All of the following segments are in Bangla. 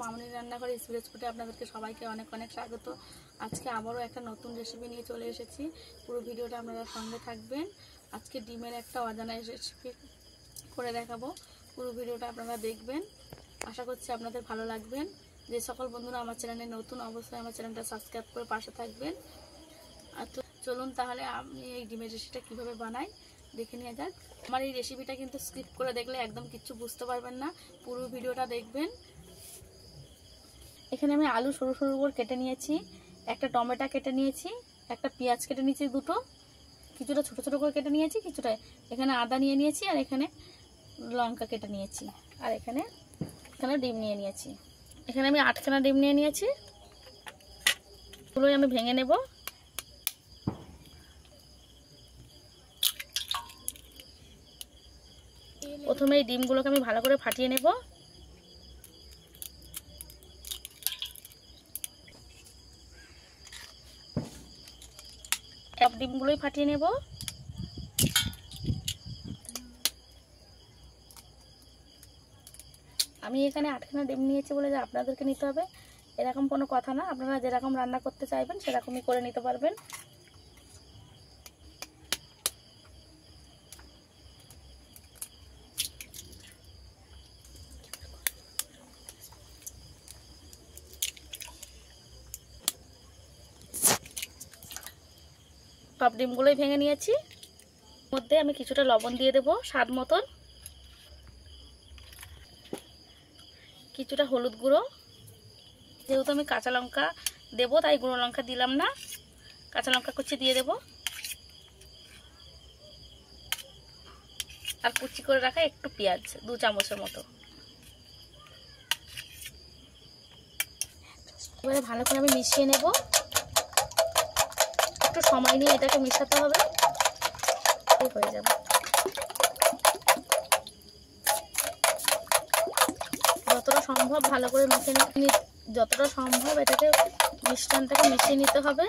মামুনি রান্নাঘরে স্পিরিট ফুডে আপনাদেরকে সবাইকে অনেক অনেক স্বাগত। আজকে আবারও একটা নতুন রেসিপি নিয়ে চলে এসেছি। পুরো ভিডিওটা আপনারা সঙ্গে থাকবেন। আজকে ডিমের একটা অজানা রেসিপি করে দেখাবো। পুরো ভিডিওটা আপনারা দেখবেন, আশা করছি আপনাদের ভালো লাগবেন। যে সকল বন্ধুরা আমার চ্যানেলে নতুন, অবশ্যই আমার চ্যানেলটা সাবস্ক্রাইব করে পাশে থাকবেন। আর তো চলুন তাহলে আমি এই ডিমের রেসিপিটা কীভাবে বানাই দেখে নিয়ে যাক। আমার এই রেসিপিটা কিন্তু স্কিপ করে দেখলে একদম কিচ্ছু বুঝতে পারবেন না, পুরো ভিডিওটা দেখবেন। এখানে আমি আলু সরু সরু করে কেটে নিয়েছি, একটা টমেটো কেটে নিয়েছি, একটা পেঁয়াজ কেটে নিয়েছি দুটো, কিছুটা ছোট ছোট করে কেটে নিয়েছি, কিছুটা এখানে আদা নিয়ে নিয়েছি, আর এখানে লঙ্কা কেটে নিয়েছি, আর এখানে ডিম নিয়ে নিয়েছি। এখানে আমি 8খানা ডিম নিয়ে নিয়েছি, এগুলোই আমি ভেঙে নেব। প্রথমে এই ডিমগুলোকে আমি ভালো করে ফাটিয়ে নেব। সব ডিমগুলোই ফাটিয়ে নেব। আমি এখানে 8খানা ডিম নিয়েছি বলে যে আপনাদেরকে নিতে হবে এরকম কোনো কথা না, আপনারা যেরকম রান্না করতে চাইবেন সেরকমই করে নিতে পারবেন। সব ডিমগুলোই ভেঙে নিয়েছি। মধ্যে আমি কিছুটা লবণ দিয়ে দেব স্বাদ মতন, কিছুটা হলুদ গুঁড়ো, যেহেতু আমি কাঁচা লঙ্কা দেবো তাই গুঁড়ো লঙ্কা দিলাম না, কাঁচা লঙ্কা কুচি দিয়ে দেব, আর কুচি করে রাখা একটু পেঁয়াজ 2 চামচের মতো। এবারে ভালো করে আমি মিশিয়ে নেব, একটু সময় নিয়ে এটাকে মিশাতে হবে, হয়ে যাবে। যতটা সম্ভব ভালো করে যতটা সম্ভব এটাকে মিশ্রণটাকে মিশিয়ে নিতে হবে।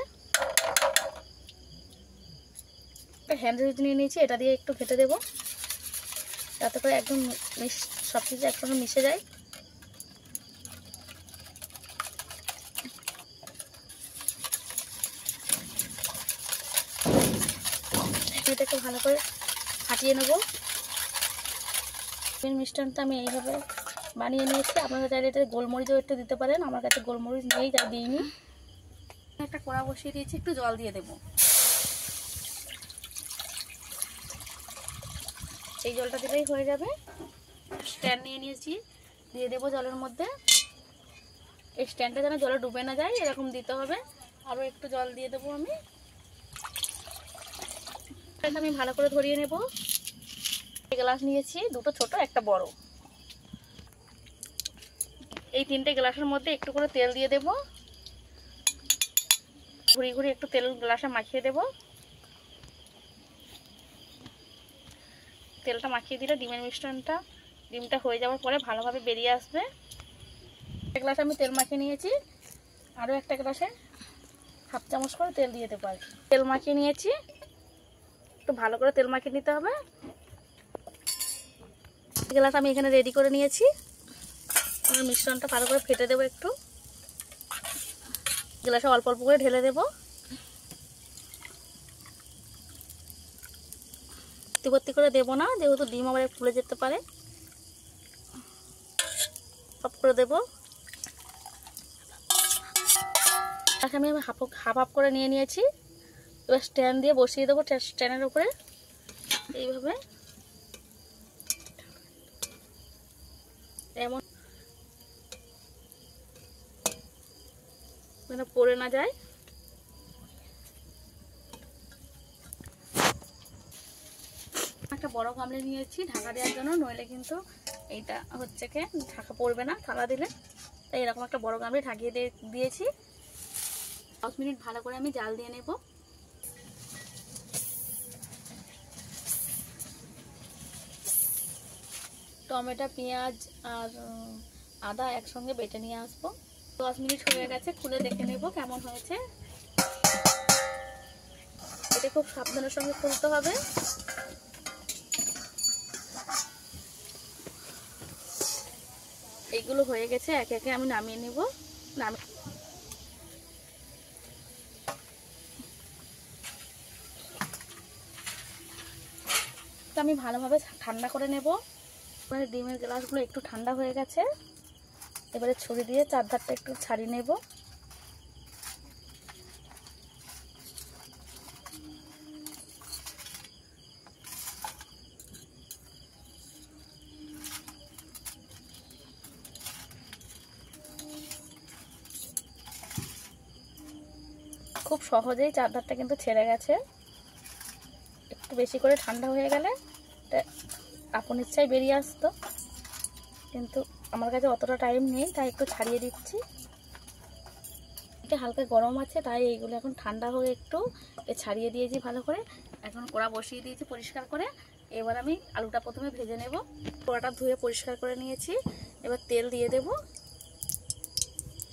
হ্যান্ড রেজ নিয়ে নিয়েছি, এটা দিয়ে একটু ঘেটে দেবো যাতে করে একদম সব কিছু একসঙ্গে মিশে যায়। এটাকে ভালো করে ফাটিয়ে নেব। মিষ্টানটা আমি এইভাবে বানিয়ে নিয়েছি, আপনারা চাইলে এটা গোলমরিচও একটু দিতে পারেন, আমার কাছে গোলমরিচ নেই তাই দিইনি। একটা কড়া বসিয়ে দিয়েছি, একটু জল দিয়ে দেব। এই জলটা দিলেই হয়ে যাবে। স্ট্যান্ড নিয়ে নিয়েছি, দিয়ে দেবো জলের মধ্যে। এই স্ট্যান্ডটা যেন জলে ডুবে না যায় এরকম দিতে হবে। আরও একটু জল দিয়ে দেবো আমি। এটা আমি ভালো করে ধরিয়ে নেব। গ্লাস নিয়েছি, দুটো ছোট একটা বড়। এই 3টে গ্লাসের মধ্যে একটু করে তেল দিয়ে দেব, ঘুরিয়ে ঘুরিয়ে একটু তেল গ্লাসে মাখিয়ে দেব। তেলটা মাখিয়ে দিলে ডিমের মিশ্রণটা ডিমটা হয়ে যাওয়ার পরে ভালোভাবে বেরিয়ে আসবে। এক গ্লাস আমি তেল মাখিয়ে নিয়েছি, আরও একটা গ্লাসে 1/2 চামচ করে তেল দিয়ে দেবো। আর তেল মাখিয়ে নিয়েছি, একটু ভালো করে তেল মাখিয়ে নিতে হবে। গ্লাস আমি এখানে রেডি করে নিয়েছি, মিশ্রণটা ভালো করে ফেটে দেবো। একটু গ্লাসে অল্প অল্প করে ঢেলে দেবো, ভর্তি করে দেবো না, যেহেতু ডিম আবার ফুলে যেতে পারে। সব করে দেবো। আমি হাফ করে নিয়ে নিয়েছি। এবার স্ট্যান্ড দিয়ে বসিয়ে দেবো স্ট্যান্ডের উপরে, এইভাবে এমন যেন পড়ে না যায়। একটা বড় গামলা নিয়েছি ঢাকা দেওয়ার জন্য, নইলে কিন্তু এইটা হচ্ছে কি ঢাকা পড়বে না থালা দিলে, তাই এরকম একটা বড় গামলা ঢাকিয়ে দিয়েছি। 10 মিনিট ভালো করে আমি জাল দিয়ে নেব। টমেটো, পেঁয়াজ আর আদা একসঙ্গে বেটে নিয়ে আসবো। 10 মিনিট হয়ে গেছে, খুলে দেখে নেব কেমন হয়েছে। এটা খুব সাবধানের সঙ্গে খুলতে হবে। এই পিসগুলো হয়ে গেছে, একে একে আমি নামিয়ে নেব। আমি ভালোভাবে ঠান্ডা করে নেব। এবারে ডিমের গ্লাসগুলো একটু ঠান্ডা হয়ে গেছে, এবারে ছুরি দিয়ে চারধারটা একটু ছাড়িয়ে নেব। খুব সহজেই চারধারটা কিন্তু ছেড়ে গেছে। একটু বেশি করে ঠান্ডা হয়ে গেলে আপন ইচ্ছায় বেরিয়ে আসতো, কিন্তু আমার কাছে অতটা টাইম নেই, তাই একটু ছাড়িয়ে দিচ্ছি। এটা হালকা গরম আছে, তাই এইগুলো এখন ঠান্ডা হয়ে একটু ছাড়িয়ে দিয়েছি ভালো করে। এখন কড়া বসিয়ে দিয়েছি পরিষ্কার করে। এবার আমি আলুটা প্রথমে ভেজে নেব। কড়াটা ধুয়ে পরিষ্কার করে নিয়েছি। এবার তেল দিয়ে দেব,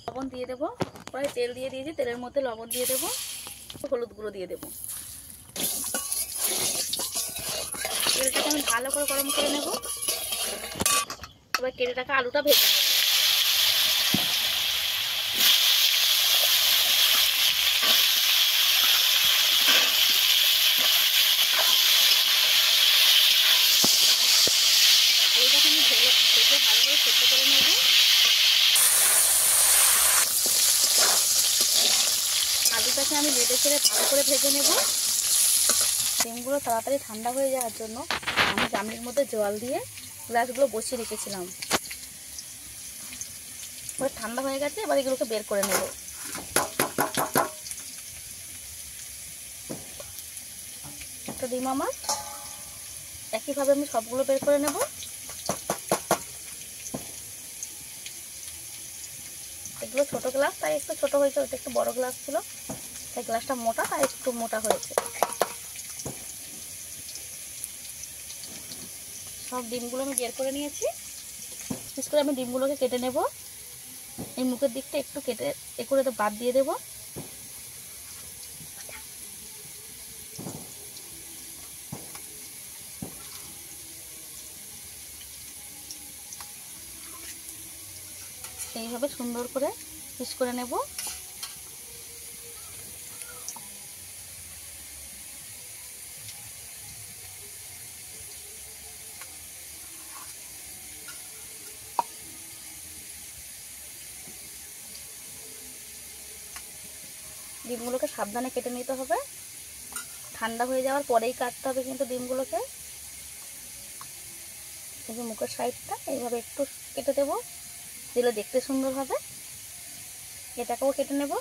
লবণ দিয়ে দেবো। কড়াই তেল দিয়ে দিয়েছি, তেলের মধ্যে লবণ দিয়ে দেবো, হলুদ গুঁড়ো দিয়ে দেবো। তেলটাকে আমি ভালো করে গরম করে নেব। এবার কেটে রাখা আলুটা ভেজে নেব। আলুটাকে আমি ভেজে ভালো করে সেদ্ধ করে নেব। আলুটাকে আমি নেড়ে ছেড়ে ভালো করে ভেজে নেব। ডিমগুলো তাড়াতাড়ি ঠান্ডা হয়ে যাওয়ার জন্য আমি গামলির মধ্যে জল দিয়ে গ্লাসগুলো বসিয়ে রেখেছিলাম। এবার ঠান্ডা হয়ে গেছে, এবার এগুলোকে বের করে নেব। একটা ডিম আমার, একইভাবে আমি সবগুলো বের করে নেব। এগুলো ছোট গ্লাস, তাই একটু ছোট হয়েছে, ওইটা একটু বড় গ্লাস ছিল, তাই গ্লাসটা মোটা, তাই একটু মোটা হয়েছে। সব ডিমগুলো আমি বের করে নিয়েছি। বিশেষ করে আমি ডিমগুলোকে কেটে নেব। এই মুখের দিকটা একটু কেটে করে বাদ দিয়ে দেব। এইভাবে সুন্দর করে পিস করে নেব। ডিমগুলোকে সাবধানে কেটে নিতে হবে, ঠান্ডা হয়ে যাওয়ার পরেই কাটতে হবে কিন্তু ডিমগুলোকে। এই যে মুখের সাইডটা এইভাবে একটু কেটে দেব, দিলে দেখতে সুন্দর হবে। এটাকেও কেটে নেব।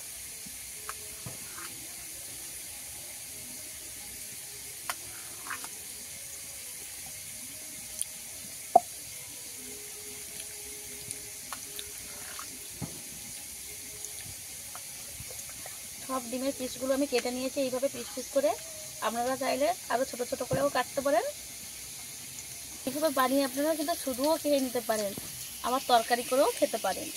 সব ডিমের পিসগুলো আমি কেটে নিয়েছি এইভাবে পিস পিস করে। আপনারা চাইলে আরও ছোট ছোট করেও কাটতে পারেন। এইভাবে বানিয়ে আপনারা কিন্তু শুধুও খেয়ে নিতে পারেন, আবার তরকারি করেও খেতে পারেন।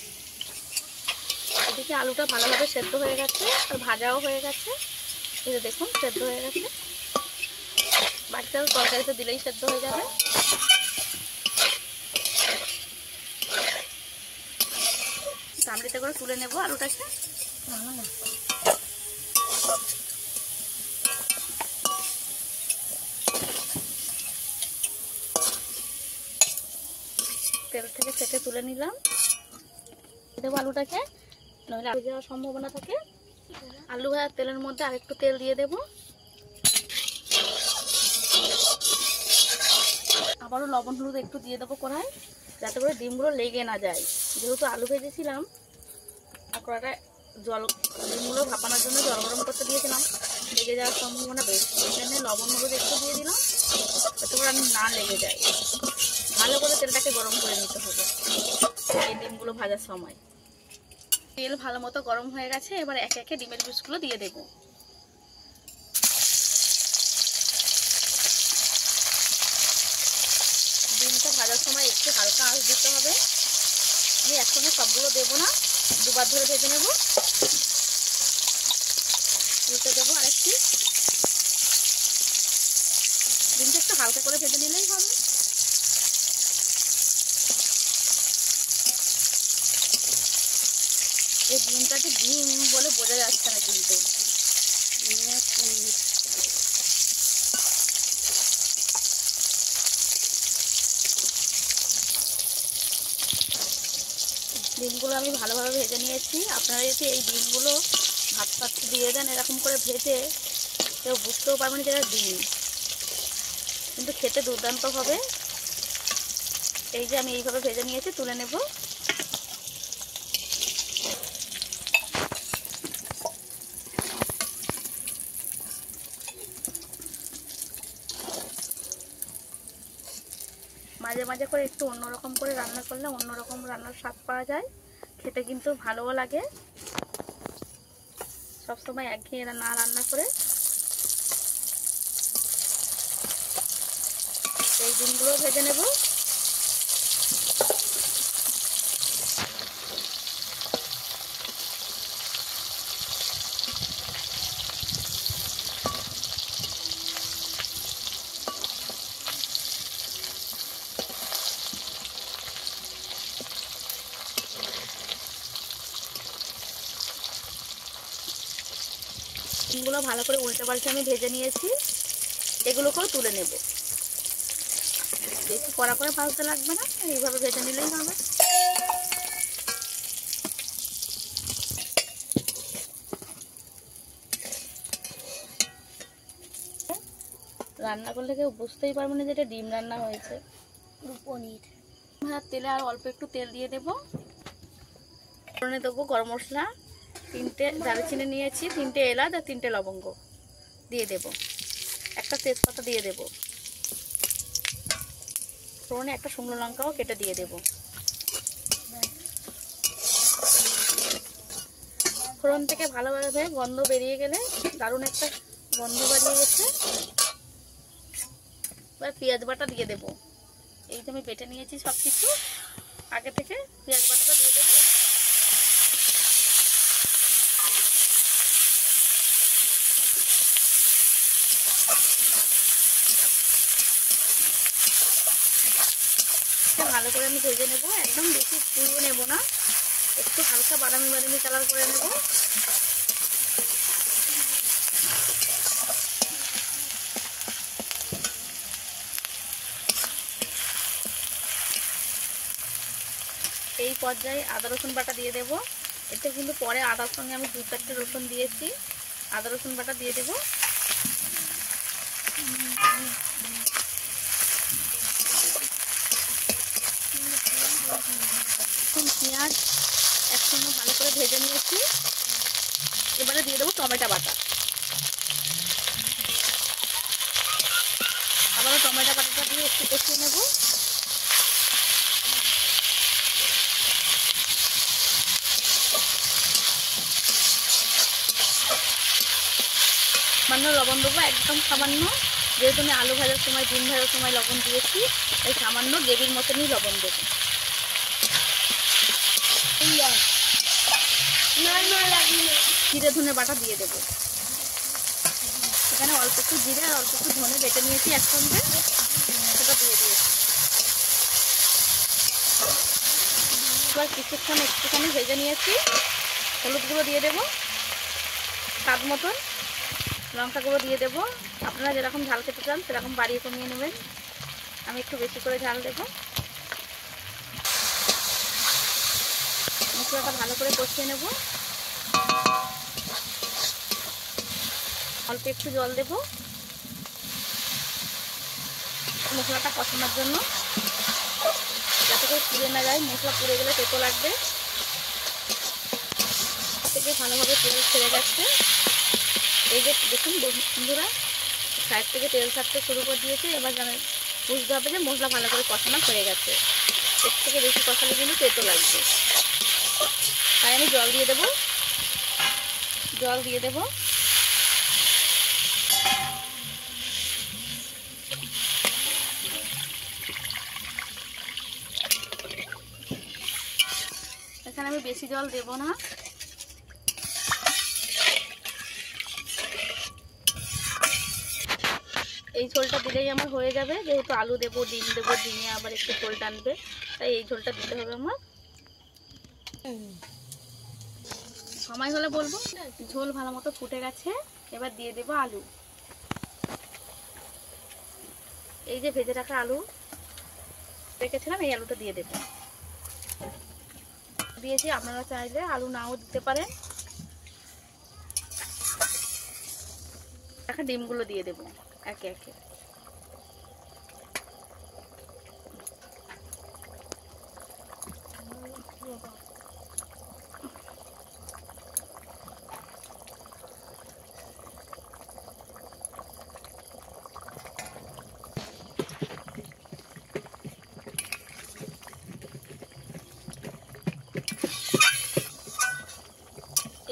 এদিকে আলুটা ভালোভাবে সেদ্ধ হয়ে গেছে আর ভাজাও হয়ে গেছে। এই যে দেখুন সেদ্ধ হয়ে গেছে। বাকিটা তরকারিতে দিলেই সেদ্ধ হয়ে যাবে। গামলিতে করে তুলে নেব আলুটাকে। তেল থেকে ছেঁকে তুলে নিলাম। দেবো আলুটাকে, নইলে আলু যাওয়ার সম্ভাবনা থাকে। আলু ভাজার তেলের মধ্যে আরেকটু তেল দিয়ে দেব। আবারও লবণ হলুদ একটু দিয়ে দেবো কড়াই, যাতে করে ডিমগুলো লেগে না যায়। যেহেতু আলু ভেজেছিলাম আর কড়াইটা ডিমগুলো ভাপানোর জন্য জল গরম করতে দিয়েছিলাম, লেগে যাওয়ার সম্ভাবনা বেশি। এখানে লবণ হলুদ একটু দিয়ে দিলাম, যাতে করে আমি না লেগে যায়। ভালো করে তেলটাকে গরম করে নিতে হবে এই ডিমগুলো ভাজার সময়। তেল ভালো মতো গরম হয়ে গেছে, এবার একে একে ডিমের পিসগুলো দিয়ে দেবো। ডিমটা ভাজার সময় একটু হালকা আঁচ দিতে হবে। আমি একসঙ্গে সবগুলো দেবো না, দুবার ধরে ভেজে নেব। উল্টে দেবো আরেকটি। ডিমটা একটু হালকা করে ভেজে নিলেই হবে। এই ডিমটাকে ডিম বলে বোঝা যাচ্ছে না কিন্তু ডিমগুলো আমি ভালোভাবে ভেজে নিয়েছি। আপনারা যদি এই ডিমগুলো ভাত ভাত দিয়ে দেন এরকম করে ভেজে, কেউ বুঝতেও পারবেন যে এটা ডিম, কিন্তু খেতে দুর্দান্ত হবে। এই যে আমি এইভাবে ভেজে নিয়েছি, তুলে নেব। মাঝে মাঝে করে একটু অন্যরকম করে রান্না করলে অন্যরকম রান্নার স্বাদ পাওয়া যায়, খেতে কিন্তু ভালোও লাগে। সবসময় একঘেয়ে না রান্না করে এই ডিমগুলো ভেজে নেব। ডিমগুলো ভালো করে উল্টে পাল্টে আমি ভেজে নিয়েছি, এগুলোকেও তুলে নেব। বেশি কড়া করে ভাজতে লাগবে না, এইভাবে ভেজে নিলেই হবে। রান্না করলে কেউ বুঝতেই পারবে না যে এটা ডিম রান্না হয়েছে। পনির ভাজার তেলে আর অল্প একটু তেল দিয়ে দেবো। ফোড়নে দেবো গরম মশলা, 3টে দারুচিনি নিয়েছি, 3টে এলাচ আর 3টে লবঙ্গ দিয়ে দেব। একটা তেজপাতা দিয়ে দেব। ফোড়নে একটা শুকনো লঙ্কাও কেটে দিয়ে দেব। ফোড়ন থেকে ভালোভাবে গন্ধ বেরিয়ে গেলে, দারুণ একটা গন্ধ বেরিয়ে গেছে, এবার পেঁয়াজ বাটা দিয়ে দেব। এই যে আমি বেটে নিয়েছি সব কিছু আগে থেকে, পেঁয়াজ বাটাটা দিয়ে দেবো। ভালো করে আমি ভেজে নেব, একদম বেশি পুড়িয়ে নেব না, একটু হালকা বাদামি বাদামি কালার করে নেব। এই পর্যায়ে আদা রসুন বাটা দিয়ে দেব। এতে কিন্তু পরে আদার সঙ্গে আমি 2-4টে রসুন দিয়েছি, আদা রসুন বাটা দিয়ে দেব। পেঁয়াজ একসঙ্গে ভালো করে ভেজে নিয়েছি, এবারে দিয়ে দেবো টমেটো বাটা। আবারও টমেটো বাটাটা দিয়ে একটু কষিয়ে নেব। সামান্য লবণ দেবো, একদম সামান্য, যেহেতু আমি আলু ভাজার সময় ডিম ভাজার সময় লবণ দিয়েছি, তাই সামান্য গ্রেভির মতনই লবণ দেবো। জিরে ধনে বাটা দিয়ে দেবো। এখানে অল্প একটু জিরে আর অল্প একটু ধনে বেটে নিয়েছি একসঙ্গে, সেটা দিয়ে দিয়েছি। এবার কিছুক্ষণ একটুখানি ভেজে নিয়েছি, হলুদ গুঁড়ো দিয়ে দেবো স্বাদ মতন, লঙ্কা গুঁড়ো দিয়ে দেবো। আপনারা যেরকম ঝাল খেতে চান সেরকম বাড়িয়ে কমিয়ে নেবেন, আমি একটু বেশি করে ঝাল দেবো। মশলাটা ভালো করে কষিয়ে নেব। অল্প একটু জল দেব মশলাটা কষানোর জন্য, যাতে করে পুড়ে না যায়। মশলা পুড়ে গেলে তেতো লাগবে। থেকে ভালোভাবে তেল ছেড়ে যাচ্ছে। এই যে দেখুন বন্ধুরা, সাইড থেকে তেল ছাড়তে শুরু করে দিয়েছে। এবার বুঝতে হবে যে মশলা ভালো করে কষানো হয়ে গেছে। এর থেকে বেশি কষালে কিন্তু তেতো লাগবে, তাই আমি জল দিয়ে দেব। জল দিয়ে দেব। এখানে আমি বেশি জল দেব না। এই ঝোলটা দিলেই আমার হয়ে যাবে, যেহেতু আলু দেবো, ডিম দেবো, ডিমে আবার একটু ঝোল টানবে, তাই এই ঝোলটা দিতে হবে আমার। সময় হলে বলবো। ঝোল ভালো মতো ফুটে গেছে, এবার দিয়ে দেবো আলু। এই যে ভেজে রাখা আলু রেখেছিলাম, এই আলুটা দিয়ে দেবো। দিয়েছি, আপনারা চাইলে আলু নাও দিতে পারেন। এখন ডিমগুলো দিয়ে দেবো একে একে।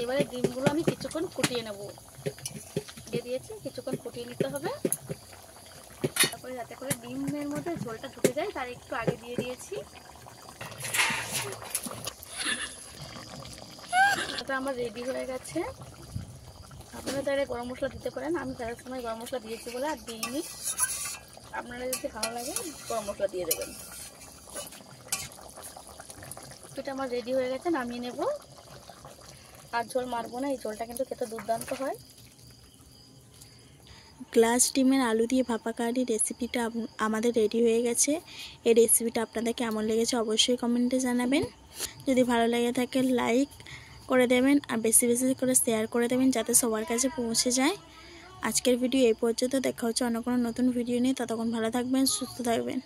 এবারে ডিমগুলো আমি কিছুক্ষণ ফুটিয়ে নেব। দিয়ে দিয়েছি, কিছুক্ষণ ফুটিয়ে নিতে হবে। তারপরে যাতে করে ডিমের মধ্যে ঝোলটা ঢুকে যায় তার একটু আগে দিয়ে দিয়েছি। এটা আমার রেডি হয়ে গেছে। আপনারা চাইলে গরম মশলা দিতে পারেন, আমি ফেরার সময় গরম মশলা দিয়েছি বলে আর দিইনি। আপনারা যদি ভালো লাগে গরম মশলা দিয়ে দেবেন। এটা আমার রেডি হয়ে গেছে, নামিয়ে নেব। আর ঝোল মারবো না, এই ঝোলটা কিন্তু খেতে দুর্দান্ত হয়। গ্লাস ডিমের আলু দিয়ে ভাপা কারি রেসিপিটা আমাদের রেডি হয়ে গেছে। এই রেসিপিটা আপনাদের কেমন লেগেছে অবশ্যই কমেন্টে জানাবেন। যদি ভালো লেগে থাকে লাইক করে দেবেন, আর বেশি বেশি করে শেয়ার করে দেবেন যাতে সবার কাছে পৌঁছে যায়। আজকের ভিডিও এই পর্যন্ত। দেখা হচ্ছে অন্য কোনো নতুন ভিডিও নিয়ে। ততক্ষণ ভালো থাকবেন, সুস্থ থাকবেন।